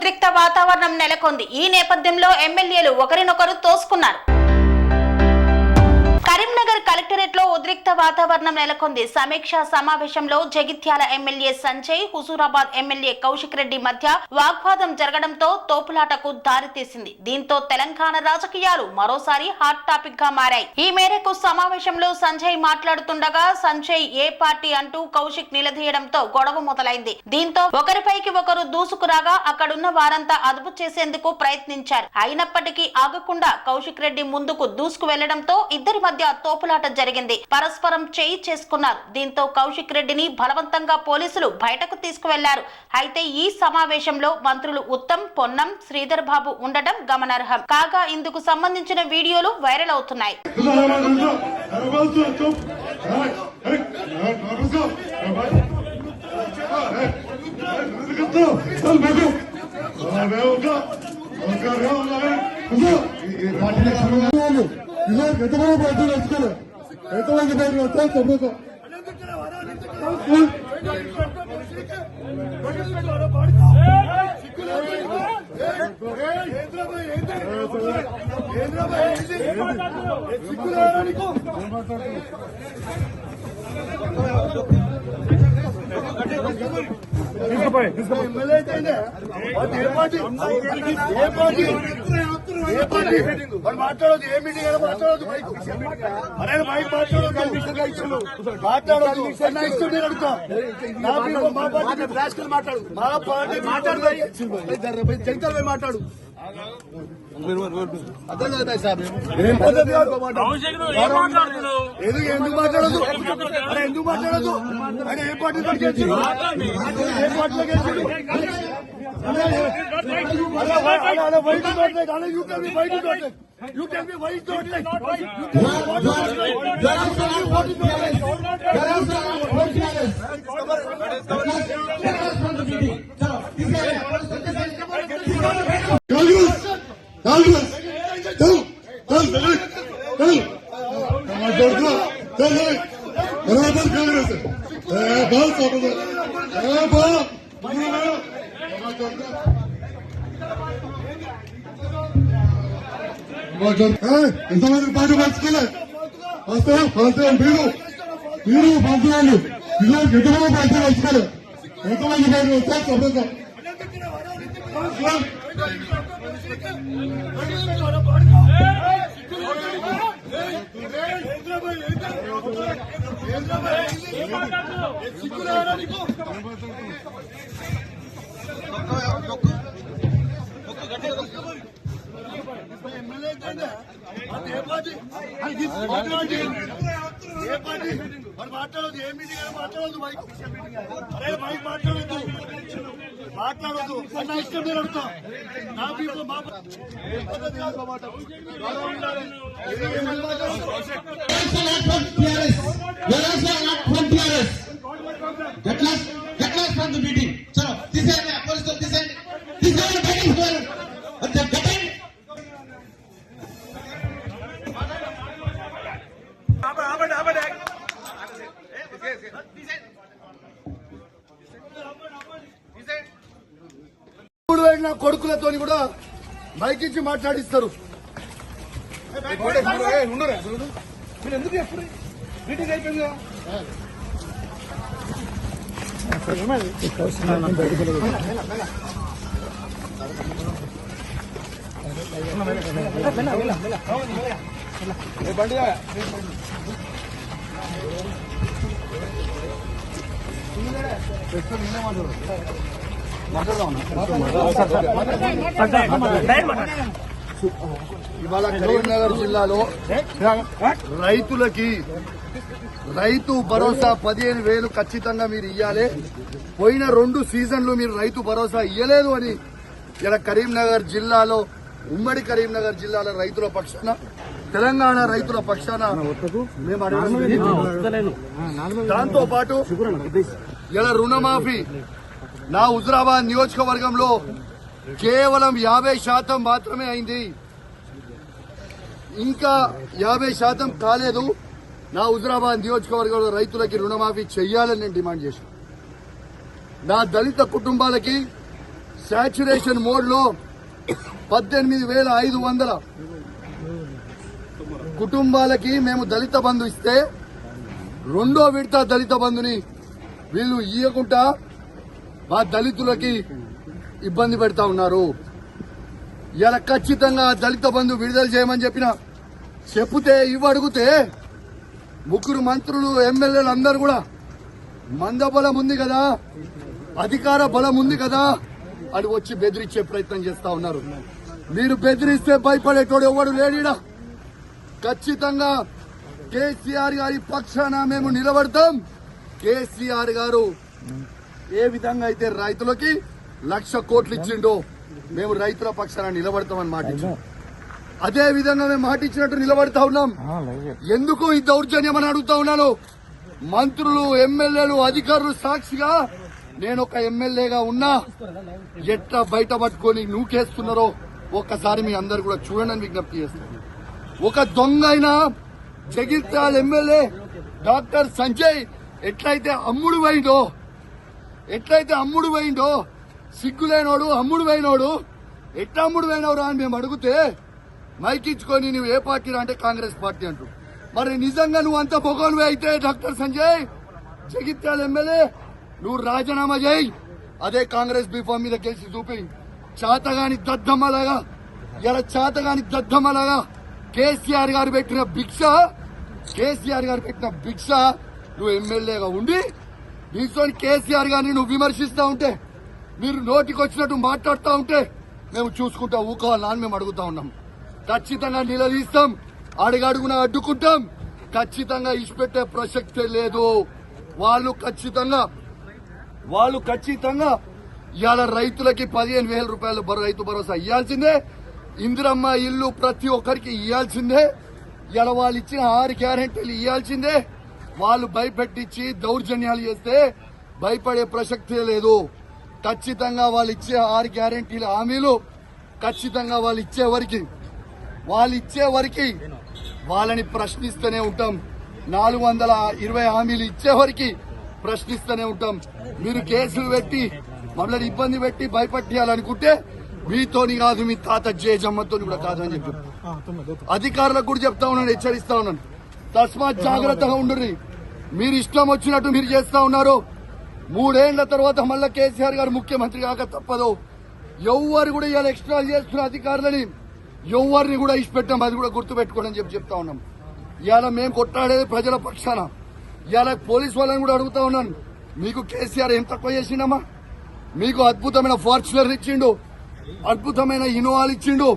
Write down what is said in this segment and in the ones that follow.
ఉద్రిక్త వాతావరణం నెలకొంది. ఈ నేపథ్యంలో ఎమ్మెల్యేలు ఒకరినొకరు తోసుకున్నారు. కరీంనగర్ కలెక్టరేట్ లో ఉద్రిక్త వాతావరణం నెలకొంది. సమీక్షా సమావేశంలో జగిత్యాల ఎమ్మెల్యే సంజయ్, హుజూరాబాద్ ఎమ్మెల్యే కౌశిక్ రెడ్డి మధ్య వాగ్వాదం జరగడంతో తోపులాటకు దారితీసింది. దీంతో తెలంగాణ రాజకీయాలు మరోసారి హాట్ టాపిక్ గా మారాయి. ఈ మేరకు సమావేశంలో సంజయ్ మాట్లాడుతుండగా సంజయ్ ఏ పార్టీ అంటూ కౌశిక్ నిలదీయడంతో గొడవ మొదలైంది. దీంతో ఒకరిపైకి ఒకరు దూసుకురాగా అక్కడున్న వారంతా అదుపు చేసేందుకు ప్రయత్నించారు. అయినప్పటికీ ఆగకుండా కౌశిక్ రెడ్డి ముందుకు దూసుకు వెళ్లడంతో ఇద్దరి మధ్య తోపులాట జరిగింది. పరస్పరం చేయి చేసుకున్నారు. దీంతో కౌశిక్ రెడ్డిని బలవంతంగా పోలీసులు బయటకు తీసుకువెళ్లారు. అయితే ఈ సమావేశంలో మంత్రులు ఉత్తమ్, పొన్నం, శ్రీధర్ బాబు ఉండటం గమనార్హం. కాగా ఇందుకు సంబంధించిన వీడియోలు వైరల్ అవుతున్నాయి. ఎంతమంది బయటకు వచ్చుకోలేదు, ఎంతమంది బయటకు వచ్చారు చెప్పు. మాట్లాడదు ఏ మీటింగ్ అయినా మాట్లాడదు. అరే మైక్ మాట్లాడదు, మాట్లాడదు మా పార్టీ రాష్ట్రాలు మాట్లాడు, మా పార్టీ మాట్లాడదు, జగిత్యాల మాట్లాడు. అర్థం కదా సార్, ఎందుకు మాట్లాడదు? అరే ఎందుకు మాట్లాడదు? ఆయన ఏ పార్టీలో గెలిచిండు? ఏ పార్టీలో గెలిచిండు? You tell me why you don't like. You tell me why you don't like. ఎంతమంది పాటు పంచుకోలేదు వస్తే మీరు పంచుకోండి. ఎంతమంది పాటు పంచుకోలేదు, ఎంతమంది పాటు వస్తే చెప్పండి. మాట్లాడదు ఏ మీటింగ్ అయినా మాట్లాడదు, అరే మైక్ మాట్లాడద్దు, మాట్లాడద్దు అన్న ఇష్టం నేను అడుగుతా. నా people మా పద్ధతి కాదు మాట. నా కొడుకులతో కూడా మైక్ ఇచ్చి మాట్లాడిస్తారు. ఎందుకు ఎప్పుడు మీటింగ్ అయిపోయింది కదా. ఇవాళ కరీంనగర్ జిల్లాలో రైతులకి రైతు భరోసా 15,000 ఖచ్చితంగా మీరు ఇయ్యాలి. పోయిన 2 సీజన్లు మీరు రైతు భరోసా ఇయ్యలేదు అని ఇలా కరీంనగర్ జిల్లాలో, ఉమ్మడి కరీంనగర్ జిల్లాలో రైతుల పక్షాన, తెలంగాణ రైతుల పక్షాన మేము దాంతో పాటు ఇలా రుణమాఫీ నా హుజూరాబాద్ నియోజకవర్గంలో కేవలం 50% మాత్రమే అయింది. ఇంకా 50% కాలేదు. నా హుజూరాబాద్ నియోజకవర్గంలో రైతులకి రుణమాఫీ చెయ్యాలని నేను డిమాండ్ చేశాను. నా దళిత కుటుంబాలకి సాచురేషన్ మోడ్ లో 18,500 కుటుంబాలకి మేము దళిత బంధు ఇస్తే రెండో విడత దళిత బంధుని వీళ్ళు ఇయ్యకుండా మా దళితులకి ఇబ్బంది పెడతా ఉన్నారు. ఇలా ఖచ్చితంగా దళిత బంధు విడుదల చేయమని చెప్తే ఇవ్వడిగితే ముగ్గురు మంత్రులు ఎమ్మెల్యేలు అందరూ కూడా మందబలం ఉంది కదా, అధికార బలం ఉంది కదా అని వచ్చి బెదిరించే ప్రయత్నం చేస్తా ఉన్నారు. మీరు బెదిరిస్తే భయపడేటోడు ఎవడు లేడీడా. ఖచ్చితంగా కేసీఆర్ గారి పక్షాన మేము నిలబడతాం. కేసీఆర్ గారు ఏ విధంగా అయితే రైతులకి 1,00,000 కోట్లు ఇచ్చిండో మేము రైతుల పక్షాన నిలబడతామని మాట ఇచ్చాం. అదే విధంగా మేము మాట ఇచ్చినట్టు నిలబడతా ఉన్నాం. ఎందుకు ఈ దౌర్జన్యం అని అడుగుతా ఉన్నాను. మంత్రులు ఎమ్మెల్యేలు అధికారులు సాక్షిగా నేను ఒక ఎమ్మెల్యేగా ఉన్నా ఎట్లా బయట పట్టుకొని నూకేస్తున్నారో ఒక్కసారి మీ అందరు కూడా చూడండి విజ్ఞప్తి చేస్తున్నాను. ఒక దొంగ అయినా జగిత్యాల ఎమ్మెల్యే డాక్టర్ సంజయ్ ఎట్లయితే అమ్ముడు పోయిండో సిగ్గులేనోడు అమ్ముడు పోయినోడు ఎట్లా అమ్ముడు పోయినవరా అని మేము అడిగితే మైకిచ్చుకొని నువ్వు ఏ పార్టీ అంటే కాంగ్రెస్ పార్టీ అంటూ. మరి నిజంగా నువ్వు అంత పొగనువే అయితే డాక్టర్ సంజయ్ జగిత్యాల ఎమ్మెల్యే నువ్వు రాజీనామా చేయి. అదే కాంగ్రెస్ బీఫామ్ మీద గెలిచి చూపి చాతగాని దద్దమ్మలాగా కేసీఆర్ గారు పెట్టిన భిక్ష నువ్వు ఎమ్మెల్యేగా ఉండి దీంతో కేసీఆర్ గారిని నువ్వు విమర్శిస్తా ఉంటే, మీరు నోటికి వచ్చినట్టు మాట్లాడుతూ ఉంటే మేము చూసుకుంటా ఊకోవాలని అని మేము అడుగుతా ఉన్నాం. ఖచ్చితంగా నిలదీస్తాం, అడుగడుగున అడ్డుకుంటాం. ఖచ్చితంగా ఇచ్చిపెట్టే ప్రసక్తే లేదు. వాళ్ళు ఖచ్చితంగా ఇవాళ రైతులకి 15,000 రూపాయలు రైతు భరోసా ఇవ్వాల్సిందే. ఇందిరమ్మ ఇల్లు ప్రతి ఒక్కరికి ఇవ్వాల్సిందే. ఇలా వాళ్ళు ఇచ్చిన 6 గ్యారెంటీలు ఇవ్వాల్సిందే. వాళ్ళు భయపెట్టించి దౌర్జన్యాలు చేస్తే భయపడే ప్రసక్తే లేదు. ఖచ్చితంగా వాళ్ళు ఇచ్చే 6 గ్యారెంటీల హామీలు ఖచ్చితంగా వాళ్ళు ఇచ్చే వరకు వాళ్ళని ప్రశ్నిస్తూనే ఉంటాం. 420 హామీలు ఇచ్చే వరకు ప్రశ్నిస్తూనే ఉంటాం. మీరు కేసులు పెట్టి మమ్మల్ని ఇబ్బంది పెట్టి భయపెట్టాలనుకుంటే మీతోని కాదు, మీ తాత జేజమ్మతో కూడా కాదు అని చెప్పి అధికారులకు కూడా చెప్తా ఉన్నాను, హెచ్చరిస్తా ఉన్నాను. తస్మాత్ జాగ్రత్తగా ఉండుర్రి. మీరు ఇష్టం వచ్చినట్టు మీరు చేస్తా ఉన్నారు. 3 ఏళ్ల తర్వాత మళ్ళా కేసీఆర్ గారు ముఖ్యమంత్రి కాక తప్పదు. ఎవరు కూడా ఇలా ఎక్స్ట్రా చేస్తున్న అధికారులని ఎవరిని కూడా ఇష్టపెట్టాం, అది కూడా గుర్తుపెట్టుకోండి అని చెప్తా ఉన్నాం. ఇవాళ మేము కొట్టాడేది ప్రజల పక్షాన. ఇవాళ పోలీసు వాళ్ళని కూడా అడుగుతా ఉన్నాను, మీకు కేసీఆర్ ఏం తక్కువ చేసిండమ్మా? మీకు అద్భుతమైన ఫార్చునర్ ఇచ్చిండు, అద్భుతమైన ఇన్నోవాలు ఇచ్చిండు,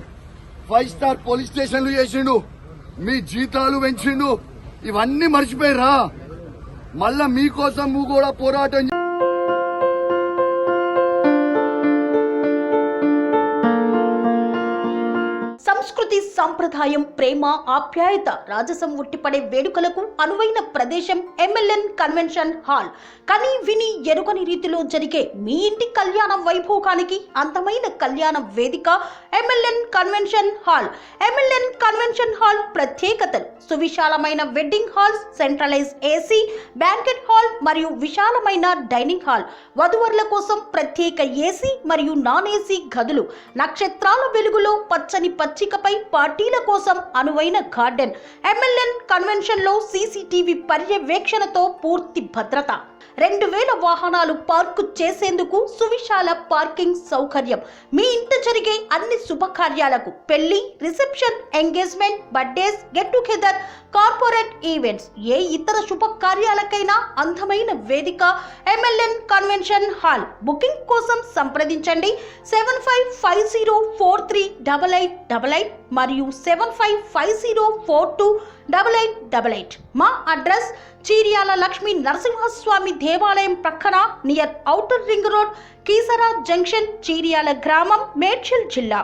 5 స్టార్ పోలీస్ స్టేషన్లు చేసిండు, మీ జీతాలు పెంచిండు. ఇవన్నీ మర్చిపోయిరా? మళ్ళా మీకోసం నువ్వు కూడా పోరాటం సంస్కృతి సంప్రదాయం, ప్రేమ, ఆప్యాయత, రాజసం ఉట్టిపడే వేడుకలకు అనువైన ప్రదేశం MLN కన్వెన్షన్ హాల్. కని విని ఎరుగని రీతిలో జరిగే మీ ఇంటి కళ్యాణ వైభోగానికి అందమైన కళ్యాణ వేదిక MLN convention hall. MLN convention hall ప్రత్యేకతలు: సువిశాలమైన wedding halls, centralize AC banquet hall మరియు విశాలమైన డైనింగ్ హాల్, వధువరుల కోసం ప్రత్యేక AC మరియు నాన్ AC గదులు, నక్షత్రాల వెలుగులో పచ్చని పచ్చికపై పార్టీల కోసం అనువైన గార్డెన్. MLN కన్వెన్షన్ లో CCTV పర్యవేక్షణతో పూర్తి భద్రత. 2000 వాహనాలు పార్కు చేసేందుకు సువిశాల పార్కింగ్ సౌకర్యం. మీ ఇంట జరిగే అన్ని శుభకార్యాలకు, పెళ్లి, reception, engagement, birthdays, get together, corporate events, ఏ ఇతర శుభకార్యాలకైనా అందమైన వేదిక MLN కన్వెన్షన్ హాల్. బుకింగ్ కోసం సంప్రదించండి 7550438888 మరియు 7550428888. మా అడ్రస్ చీర్యాల లక్ష్మీ నరసింహస్వామి దేవాలయం ప్రక్కన, near outer ring road, Keesara junction, Cheeryal గ్రామం, మేడ్చల్ జిల్లా.